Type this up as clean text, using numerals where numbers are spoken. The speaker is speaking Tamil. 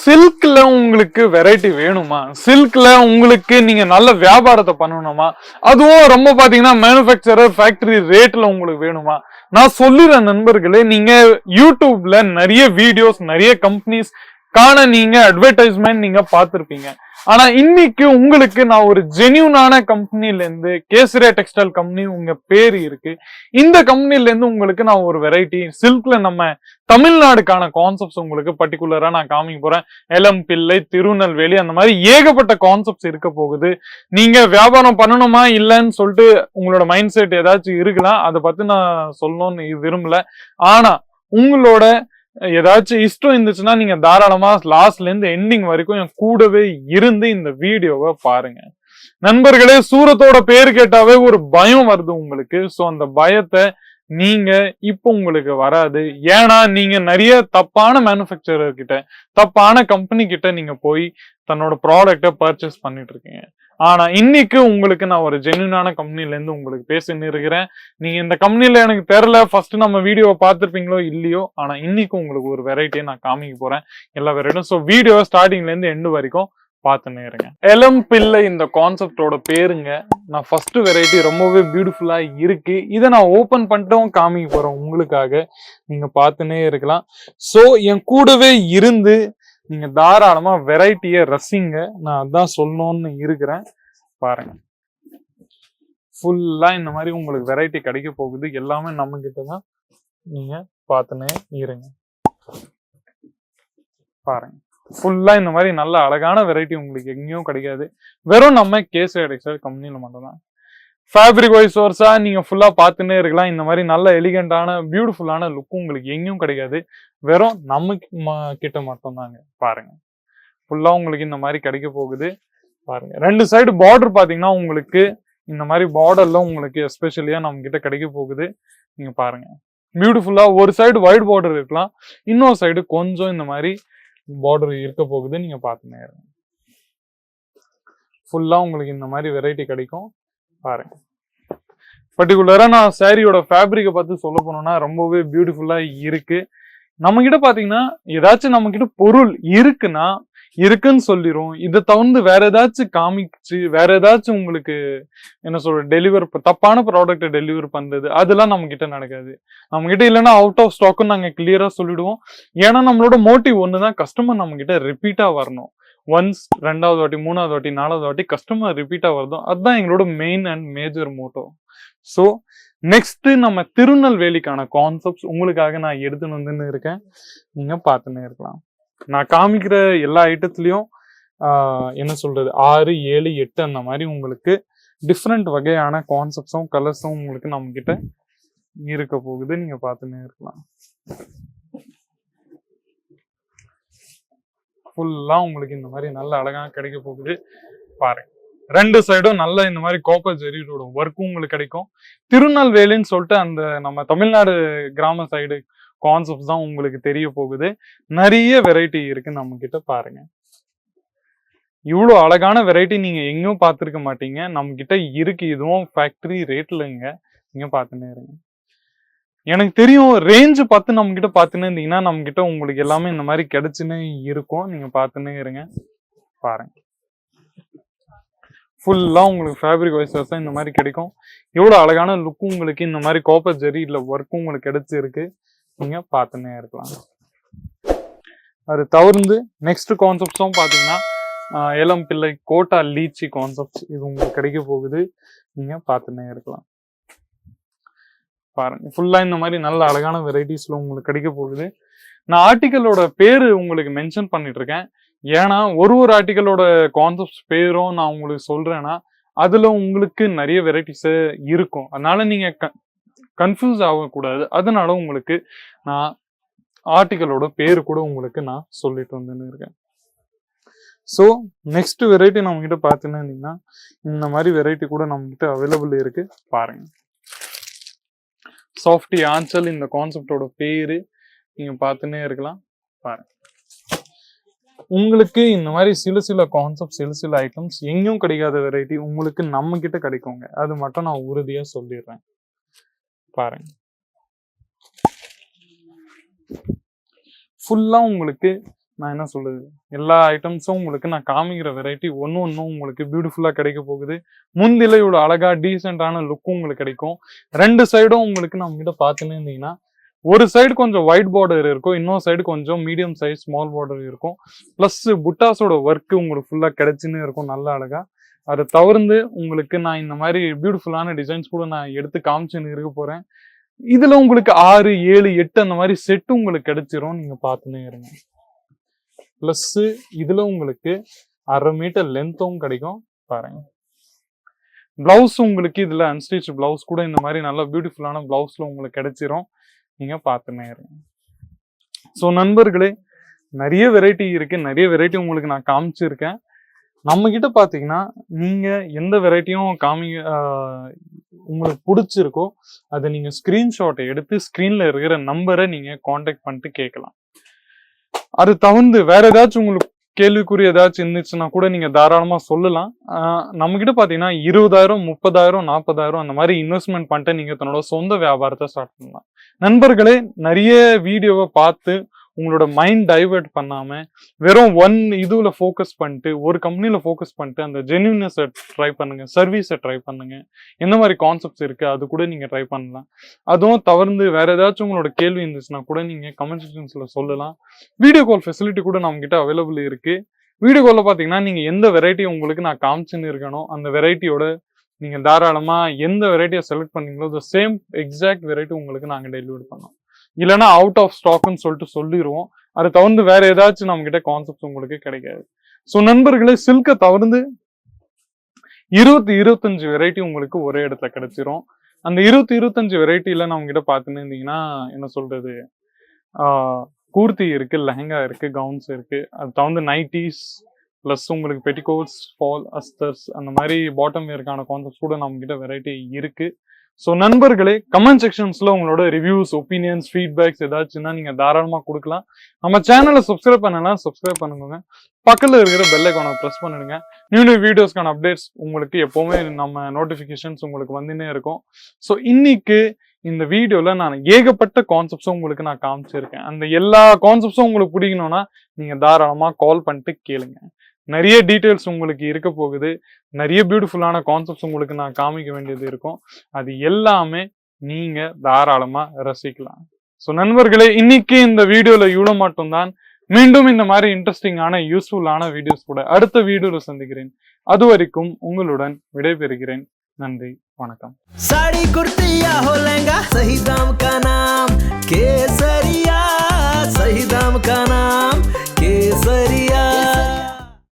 சில்க்ல உங்களுக்கு வெரைட்டி வேணுமா? சில்க்ல உங்களுக்கு நீங்க நல்ல வியாபாரத்தை பண்ணணுமா? அதுவும் ரொம்ப பாத்தீங்கன்னா மேனுபேக்சரர் ஃபேக்டரி ரேட்ல உங்களுக்கு வேணுமா? நான் சொல்லிடுறேன் நண்பர்களே, நீங்க யூடியூப்ல நிறைய வீடியோஸ், நிறைய கம்பெனிஸ் நீங்க அட்வர்டைஸ்மெண்ட் நீங்க பார்த்திருப்பீங்க. ஆனா இன்னைக்கு உங்களுக்கு நான் ஒரு ஜென்யூனான கம்பெனில இருந்து, கேசரியா டெக்ஸ்டைல் கம்பெனி உங்க பேரு இருக்கு, இந்த கம்பெனில இருந்து உங்களுக்கு நான் ஒரு வெரைட்டி சில்க்ல நம்ம தமிழ்நாடுக்கான கான்செப்ட்ஸ் உங்களுக்கு பர்டிகுலரா நான் காமிக்க போறேன். எலம்பிள்ளை, திருநெல்வேலி, அந்த மாதிரி ஏகப்பட்ட கான்செப்ட்ஸ் இருக்க போகுது. நீங்க வியாபாரம் பண்ணணுமா இல்லைன்னு சொல்லிட்டு உங்களோட மைண்ட் செட் ஏதாச்சும் இருக்கலாம், அதை பத்தி நான் சொல்லணும்னு விரும்பல. ஆனா உங்களோட ஏதாச்சும் இஷ்டம் இருந்துச்சுன்னா நீங்க தாராளமா லாஸ்ட்ல இருந்து எண்டிங் வரைக்கும் என் கூடவே இருந்து இந்த வீடியோவை பாருங்க. நண்பர்களே, சூரத்தோட பேர் கேட்டாவே ஒரு பயம் வருது உங்களுக்கு. சோ அந்த பயத்தை நீங்க இப்போ உங்களுக்கு வராது. ஏன்னா நீங்க நிறைய தப்பான மேனுபேக்சரர் கிட்ட, தப்பான கம்பெனி கிட்ட நீங்க போய் தன்னோட ப்ராடக்ட பர்ச்சேஸ் பண்ணிட்டு இருக்கீங்க. ஆனா இன்னைக்கு உங்களுக்கு நான் ஒரு ஜென்யூனான கம்பெனில இருந்து உங்களுக்கு பேசின்னு இருக்கிறேன். நீங்க இந்த கம்பெனில எனக்கு தெரியல, ஃபர்ஸ்ட் நம்ம வீடியோவை பார்த்திருப்பீங்களோ இல்லையோ, ஆனா இன்னைக்கு உங்களுக்கு ஒரு வெரைட்டியை நான் காமிக்க போறேன், எல்லா வெரைட்டியும். ஸோ வீடியோ ஸ்டார்டிங்ல இருந்து எண்டு வரைக்கும் பார்த்துன்னு இருங்க. எலம்பிள்ளை இந்த கான்செப்டோட பேருங்க. நான் ஃபர்ஸ்ட் வெரைட்டி ரொம்பவே பியூட்டிஃபுல்லா இருக்கு. இதை நான் ஓபன் பண்ணிட்டும் காமிக்க போறேன் உங்களுக்காக, நீங்க பார்த்துன்னே இருக்கலாம். ஸோ என் கூடவே இருந்து நீங்க தாராளமா வெரைட்டியை ரசிங்க. நான் அதான் சொல்லணும்னு இருக்கிறேன். பாருங்க, ஃபுல்லா இந்த மாதிரி உங்களுக்கு வெரைட்டி கிடைக்க போகுது. எல்லாமே நம்ம கிட்டதான், நீங்க பார்த்துன்னே இருங்க. பாருங்க, ஃபுல்லா இந்த மாதிரி நல்ல அழகான வெரைட்டி உங்களுக்கு எங்கேயும் கிடைக்காது. வெறும் நம்ம கேசரியா டெக்ஸ்டைல் கம்பெனில மட்டும்தான். ஃபேப்ரிக் வைஸ் வர்ஸா நீங்க ஃபுல்லா பார்த்துன்னே இருக்கலாம். இந்த மாதிரி நல்ல எலிகண்டான பியூட்டிஃபுல்லான லுக் உங்களுக்கு எங்கேயும் கிடைக்காது. வெறும் நம்ம கிட்ட மட்டும் தாங்க. பாருங்க, ஃபுல்லா உங்களுக்கு இந்த மாதிரி கிடைக்க போகுது. பாருங்க, ரெண்டு சைடு பார்டர் பாத்தீங்கன்னா உங்களுக்கு இந்த மாதிரி பார்டர்ல உங்களுக்கு எஸ்பெஷலியா நம்ம கிட்ட கிடைக்க போகுது. நீங்க பாருங்க, பியூட்டிஃபுல்லா ஒரு சைடு வைட் பார்டர் இருக்கலாம், இன்னொரு சைடு கொஞ்சம் இந்த மாதிரி பார்டர் இருக்க போகுது. நீங்க பாத்துனே இருங்க. ஃபுல்லா உங்களுக்கு இந்த மாதிரி வெரைட்டி கிடைக்கும். பாருங்க, பர்டிகுலரா நான் சாரியோட ஃபேப்ரிக்கை பார்த்து சொல்ல போனோம்னா ரொம்பவே பியூட்டிஃபுல்லா இருக்கு. நம்ம கிட்ட பாத்தீங்கன்னா ஏதாச்சும் நம்ம கிட்ட பொருள் இருக்குன்னா இருக்குன்னு சொல்லிரும். இதை தவிர்த்து வேற ஏதாச்சும் காமிச்சு வேற ஏதாச்சும் உங்களுக்கு என்ன சொல்ற டெலிவர் தப்பான ப்ராடக்ட் டெலிவர் பண்றது அதெல்லாம் நம்ம கிட்ட நடக்காது. நம்ம கிட்ட இல்லைன்னா அவுட் ஆஃப் ஸ்டாக்னு நாங்க கிளியரா சொல்லிடுவோம். ஏன்னா நம்மளோட மோட்டிவ் ஒண்ணுதான், கஸ்டமர் நம்ம கிட்ட ரிப்பீட்டா வரணும். ஒன்ஸ், ரெண்டாவது வாட்டி, மூணாவது வாட்டி, நாலாவது வாட்டி கஸ்டமர் ரிப்பீட்டா வருதோ அதுதான் எங்களோட main and major motto. So next நம்ம திருநெல்வேலிக்கான கான்செப்ட்ஸ் உங்களுக்காக நான் எடுத்துன்னு வந்துன்னு இருக்கேன். நீங்க பார்த்துன்னே இருக்கலாம். நான் காமிக்கிற எல்லா ஐட்டத்துலயும் என்ன சொல்றது 6, 7, 8 அந்த மாதிரி உங்களுக்கு டிஃப்ரெண்ட் வகையான கான்செப்ட்ஸும் கலர்ஸும் உங்களுக்கு நம்ம கிட்ட இருக்க போகுது. நீங்க பார்த்துன்னே இருக்கலாம். ஃபுல்லா உங்களுக்கு இந்த மாதிரி நல்ல அழகாக கிடைக்க போகுது. பாருங்க, ரெண்டு சைடும் நல்ல இந்த மாதிரி காப்பர் ஜெரியோட ஒர்க்கும் உங்களுக்கு கிடைக்கும். திருநெல்வேலின்னு சொல்லிட்டு அந்த நம்ம தமிழ்நாடு கிராம சைடு கான்செப்ட் தான் உங்களுக்கு தெரிய போகுது. நிறைய வெரைட்டி இருக்கு நம்ம கிட்ட. பாருங்க, இவ்வளவு அழகான வெரைட்டி நீங்க எங்கேயும் பார்த்திருக்க மாட்டீங்க, நம்ம கிட்ட இருக்கு. இதுவும் ஃபேக்டரி ரேட்லங்க. நீங்க பார்த்துன்னே இருங்க. எனக்கு தெரியும் ரேஞ்சு பார்த்து நம்ம கிட்ட பார்த்துன்னு இருந்தீங்கன்னா நம்ம கிட்ட உங்களுக்கு எல்லாமே இந்த மாதிரி கிடைச்சுன்னு இருக்கும். நீங்க பார்த்துன்னே இருங்க. பாருங்க, ஃபுல்லா உங்களுக்கு ஃபேப்ரிக் வைஸ் இந்த மாதிரி கிடைக்கும். எவ்வளவு அழகான லுக்கும் உங்களுக்கு இந்த மாதிரி காப்பர் ஜெரி இல்ல ஒர்க்கும் உங்களுக்கு கிடைச்சிருக்கு. நீங்க பார்த்துன்னே இருக்கலாம். அது தவிர்த்து நெக்ஸ்ட் கான்செப்ட்ஸும் பாத்தீங்கன்னா எலம்பிள்ளை கோட்டா லீச்சி கான்செப்ட்ஸ் இது உங்களுக்கு கிடைக்க போகுது. நீங்க பார்த்துன்னே இருக்கலாம். பாருங்க, ஃபுல்லா இந்த மாதிரி நல்ல அழகான வெரைட்டிஸ்ல உங்களுக்கு கிடைக்க போகுது. நான் ஆர்டிக்கலோட பேரு உங்களுக்கு மென்ஷன் பண்ணிட்டு இருக்கேன். ஏன்னா ஒரு ஆர்டிக்கலோட கான்செப்ட் பேரும் நான் உங்களுக்கு சொல்றேன்னா அதுல உங்களுக்கு நிறைய வெரைட்டிஸ் இருக்கும். அதனால நீங்க கன்ஃபியூஸ் ஆகக்கூடாது. அதனால உங்களுக்கு நான் ஆர்டிக்கலோட பேரு கூட உங்களுக்கு நான் சொல்லிட்டு வந்துன்னு இருக்கேன். ஸோ நெக்ஸ்ட் வெரைட்டி நம்ம கிட்ட பார்த்தீங்கன்னா இந்த மாதிரி வெரைட்டி கூட நம்ம கிட்ட அவைலபிள் இருக்கு. பாருங்க, சாஃப்டி ஆன்சல் இந்த கான்செப்டோட பேரு. நீங்க பார்த்துன்னே இருக்கலாம். பாருங்க, உங்களுக்கு இந்த மாதிரி சில கான்செப்ட் சில ஐட்டம்ஸ் எங்கேயும் கிடைக்காத வெரைட்டி உங்களுக்கு நம்ம கிட்ட கிடைக்குங்க. அது மட்டும் நான் உறுதியா சொல்லிடுறேன். பாருங்க, ஃபுல்லா உங்களுக்கு நான் என்ன சொல்றது, எல்லா ஐட்டம்ஸும் உங்களுக்கு நான் காமிக்கிற வெரைட்டி ஒன்னும் உங்களுக்கு பியூட்டிஃபுல்லா கிடைக்க போகுது. முந்திலையோட அழகா டீசென்டான லுக்கும் உங்களுக்கு கிடைக்கும். 2 சைடும் உங்களுக்கு நம்ம கிட்ட பார்த்துன்னு இருந்தீங்கன்னா, ஒரு சைடு கொஞ்சம் ஒயிட் பார்டர் இருக்கும், இன்னொரு சைடு கொஞ்சம் மீடியம் சைஸ் ஸ்மால் பார்டர் இருக்கும். பிளஸ் புட்டாஸோட ஒர்க் உங்களுக்கு ஃபுல்லா கிடைச்சுன்னு இருக்கும் நல்ல அழகா. அதை தவிர்த்து உங்களுக்கு நான் இந்த மாதிரி பியூட்டிஃபுல்லான டிசைன்ஸ் கூட நான் எடுத்து காமிச்சுன்னு இருக்க போறேன். இதுல உங்களுக்கு 6, 7, 8 அந்த மாதிரி செட் உங்களுக்கு கிடைச்சிரும். நீங்க பார்த்துன்னே இருங்க. பிளஸ் இதுல உங்களுக்கு 1/2 மீட்டர் லென்த்தும் கிடைக்கும் பாருங்க. பிளவுஸ் உங்களுக்கு இதுல அன்ஸ்டிச் பிளவுஸ் கூட இந்த மாதிரி நல்ல பியூட்டிஃபுல்லான பிளவுஸ்ல உங்களுக்கு கிடைச்சிரும். நீங்க பார்த்துன்னே இருங்க. ஸோ நண்பர்களே, நிறைய வெரைட்டி இருக்கு, நிறைய வெரைட்டி உங்களுக்கு நான் காமிச்சிருக்கேன். நம்ம கிட்ட பாத்தீங்கன்னா நீங்க எந்த வெரைட்டியும் உங்களுக்கு பிடிச்சிருக்கோ அதை நீங்க ஸ்கிரீன்ஷாட்டை எடுத்து ஸ்கிரீன்ல இருக்கிற நம்பரை நீங்க காண்டாக்ட் பண்ணிட்டு கேட்கலாம். அது தவிர்த்து வேற ஏதாச்சும் உங்களுக்கு கேள்விக்குறி ஏதாச்சும் இருந்துச்சுன்னா கூட நீங்க தாராளமா சொல்லலாம். நம்ம கிட்ட பாத்தீங்கன்னா 20,000, 30,000, 40,000 அந்த மாதிரி இன்வெஸ்ட்மெண்ட் பண்ணிட்டு நீங்க தன்னோட சொந்த வியாபாரத்தை ஸ்டார்ட் பண்ணலாம். நண்பர்களே, நிறைய வீடியோவை பார்த்து உங்களோட மைண்ட் டைவர்ட் பண்ணாம வெறும் இதுல ஃபோக்கஸ் பண்ணிட்டு, ஒரு கம்பெனில ஃபோக்கஸ் பண்ணிட்டு அந்த ஜென்யூனஸை ட்ரை பண்ணுங்க, சர்வீஸை ட்ரை பண்ணுங்க. எந்த மாதிரி கான்செப்ட்ஸ் இருக்கு அது கூட நீங்க ட்ரை பண்ணலாம். அதுவும் தவிர்த்து வேற ஏதாச்சும் உங்களோட கேள்வி இருந்துச்சுன்னா கூட நீங்க கமெண்ட் செக்ஷன்ஸ்ல சொல்லலாம். வீடியோ கால் ஃபெசிலிட்டி கூட நம்ம கிட்ட அவைலபிள் இருக்கு. வீடியோ கால்ல பாத்தீங்கன்னா நீங்க எந்த வெரைட்டி உங்களுக்கு நான் காமிச்சுன்னு இருக்கணும், அந்த வெரைட்டியோட நீங்க தாராளமா எந்த வெரைட்டியை செலக்ட் பண்ணீங்களோ சேம் எக்ஸாக்ட் வெரைட்டி உங்களுக்கு நாங்க டெலிவரி பண்ணோம். இல்லைன்னா அவுட் ஆஃப் ஸ்டாக்னு சொல்லிட்டு சொல்லிடுவோம். அதை தவிர்த்து வேற ஏதாச்சும் நம்ம கிட்ட கான்செப்ட் உங்களுக்கு கிடைக்காது. ஸோ நண்பர்களே, சில்கை தவிர்த்து 20-25 வெரைட்டி உங்களுக்கு ஒரே இடத்துல கிடைச்சிரும். அந்த 20-25 வெரைட்டில நம்ம கிட்ட பார்த்துன்னு இருந்தீங்கன்னா என்ன சொல்றது, கூர்த்தி இருக்கு, லெஹங்கா இருக்கு, கவுன்ஸ் இருக்கு. அது தவிர்த்து நைட்டிஸ் பிளஸ் உங்களுக்கு பெட்டிகோட்ஸ், ஃபால், அஸ்தர்ஸ் அந்த மாதிரி பாட்டம் வேர்க்கான கான்செப்ட்ஸ் கூட நம்ம கிட்ட வெரைட்டி இருக்கு. ஸோ நண்பர்களே, கமெண்ட் செக்ஷன்ஸ்ல உங்களோட ரிவ்யூஸ், ஒப்பீனியன்ஸ், ஃபீட்பேக்ஸ் ஏதாச்சுன்னா நீங்க தாராளமா கொடுக்கலாம். நம்ம சேனலை சப்ஸ்கிரைப் பண்ணலாம், சப்ஸ்கிரைப் பண்ணுங்க. பக்கத்துல இருக்கிற பெல் ஐகானை பிரஸ் பண்ணிடுங்க. நியூ வீடியோஸ்க்கான அப்டேட்ஸ் உங்களுக்கு எப்பவுமே நம்ம நோட்டிபிகேஷன்ஸ் உங்களுக்கு வந்துன்னே இருக்கும். ஸோ இன்னைக்கு இந்த வீடியோல நான் ஏகப்பட்ட கான்செப்ட்ஸும் உங்களுக்கு நான் காமிச்சிருக்கேன். அந்த எல்லா கான்செப்ட்ஸும் உங்களுக்கு பிடிக்கணும்னா நீங்க தாராளமா கால் பண்ணிட்டு கேளுங்க. நிறைய டீட்டெயில்ஸ் உங்களுக்கு இருக்க போகுது, நிறைய பியூட்டிஃபுல்லான கான்செப்ட்ஸ் உங்களுக்கு நான் காமிக்க வேண்டியது இருக்கும். அது எல்லாமே நீங்க தாராளமா ரசிக்கலாம். ஸோ நண்பர்களே, இன்னைக்கு இந்த வீடியோல இவ்வளவு மட்டும்தான். மீண்டும் இந்த மாதிரி இன்ட்ரெஸ்டிங்கான யூஸ்ஃபுல்லான வீடியோஸ் கூட அடுத்த வீடியோல சந்திக்கிறேன். அது வரைக்கும் உங்களுடன் விடைபெறுகிறேன். நன்றி, வணக்கம். साड़ी कुर्तिया हो लहंगा, सही दाम का नाम केसरिया, सही दाम का नाम केसरिया.